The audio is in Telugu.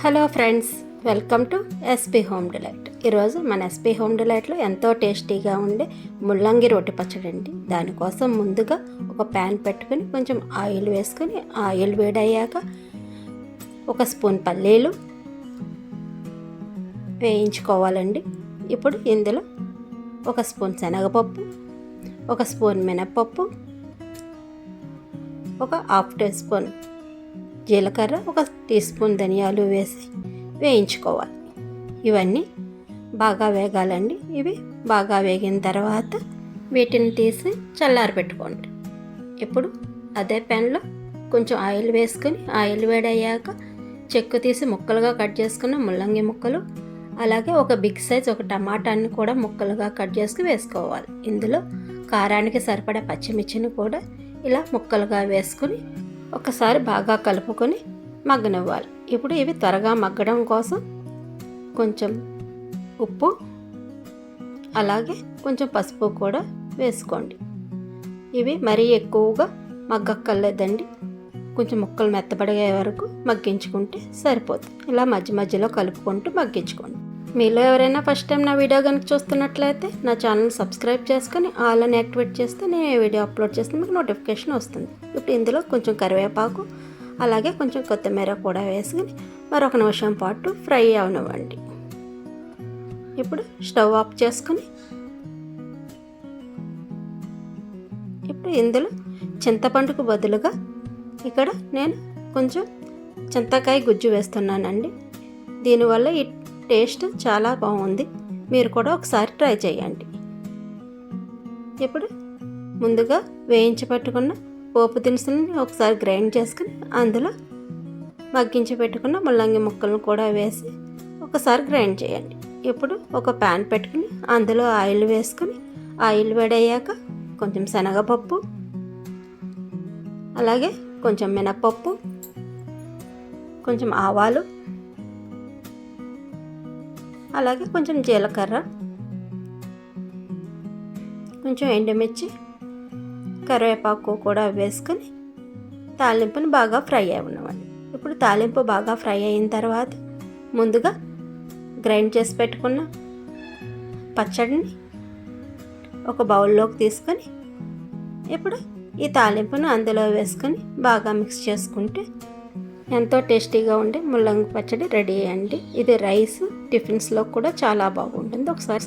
Hello friends, welcome to SP home delight. ఈరోజు మన ఎస్పీ హోమ్ డిలైట్లో ఎంతో టేస్టీగా ఉండే ముల్లంగి రోటి పచ్చడి అండి. దానికోసం ముందుగా ఒక ప్యాన్ పెట్టుకుని కొంచెం ఆయిల్ వేసుకొని ఆయిల్ వేడయ్యాక ఒక స్పూన్ పల్లీలు వేయించుకోవాలండి. ఇప్పుడు ఇందులో ఒక స్పూన్ శనగపప్పు, ఒక స్పూన్ మినప్పప్పు, ఒక హాఫ్ టీ స్పూన్ జీలకర్ర, ఒక టీ స్పూన్ ధనియాలు వేసి వేయించుకోవాలి. ఇవన్నీ బాగా వేగాలండి. ఇవి బాగా వేగిన తర్వాత వీటిని తీసి చల్లారి పెట్టుకోండి. ఇప్పుడు అదే ప్యాన్లో కొంచెం ఆయిల్ వేసుకొని ఆయిల్ వేడయ్యాక చెక్కు తీసి ముక్కలుగా కట్ చేసుకున్న ముల్లంగి ముక్కలు, అలాగే ఒక బిగ్ సైజ్ ఒక టమాటాని కూడా ముక్కలుగా కట్ చేసుకుని వేసుకోవాలి. ఇందులో కారానికి సరిపడా పచ్చిమిర్చిని కూడా ఇలా ముక్కలుగా వేసుకుని ఒకసారి బాగా కలుపుకొని మగ్గనివ్వాలి. ఇప్పుడు ఇవి త్వరగా మగ్గడం కోసం కొంచెం ఉప్పు అలాగే కొంచెం పసుపు కూడా వేసుకోండి. ఇవి మరీ ఎక్కువగా మగ్గక్కర్లేదండి, కొంచెం ముక్కలు మెత్తబడే వరకు మగ్గించుకుంటే సరిపోతుంది. ఇలా మధ్య మధ్యలో కలుపుకుంటూ మగ్గించుకోండి. మీలో ఎవరైనా ఫస్ట్ టైం నా వీడియో కనుక చూస్తున్నట్లయితే నా ఛానల్ సబ్స్క్రైబ్ చేసుకొని ఆల్ అని యాక్టివేట్ చేస్తే నేను ఏ వీడియో అప్లోడ్ చేస్తే మీకు నోటిఫికేషన్ వస్తుంది. ఇప్పుడు ఇందులో కొంచెం కరివేపాకు అలాగే కొంచెం కొత్తిమీర కూడా వేసుకొని మరొక నిమిషం పాటు ఫ్రై అవనివ్వండి. ఇప్పుడు స్టవ్ ఆఫ్ చేసుకొని ఇప్పుడు ఇందులో చింతపండుకు బదులుగా ఇక్కడ నేను కొంచెం చింతకాయ గుజ్జు వేస్తున్నానండి. దీనివల్ల ఈ టేస్ట్ చాలా బాగుంది. మీరు కూడా ఒకసారి ట్రై చేయండి. ఇప్పుడు ముందుగా వేయించి పెట్టుకున్న పోపు దినుసులను ఒకసారి గ్రైండ్ చేసుకుని అందులో మగ్గించి పెట్టుకున్న ముల్లంగి ముక్కలను కూడా వేసి ఒకసారి గ్రైండ్ చేయండి. ఇప్పుడు ఒక ప్యాన్ పెట్టుకుని అందులో ఆయిల్ వేసుకుని ఆయిల్ వేడయ్యాక కొంచెం శనగపప్పు అలాగే కొంచెం మినప్పప్పు, కొంచెం ఆవాలు, అలాగే కొంచెం జీలకర్ర, కొంచెం ఎండుమిర్చి, కరివేపాకు కూడా వేసుకొని తాలింపుని బాగా ఫ్రై అవ్వనివ్వండి. ఇప్పుడు తాలింపు బాగా ఫ్రై అయిన తర్వాత ముందుగా గ్రైండ్ చేసి పెట్టుకున్న పచ్చడిని ఒక బౌల్లోకి తీసుకొని ఇప్పుడు ఈ తాలింపును అందులో వేసుకొని బాగా మిక్స్ చేసుకుంటే ఎంతో టేస్టీగా ఉండే ముల్లంగి పచ్చడి రెడీ అయ్యండి. ఇది రైస్ టిఫిన్స్లో కూడా చాలా బాగుంటుంది. ఒకసారి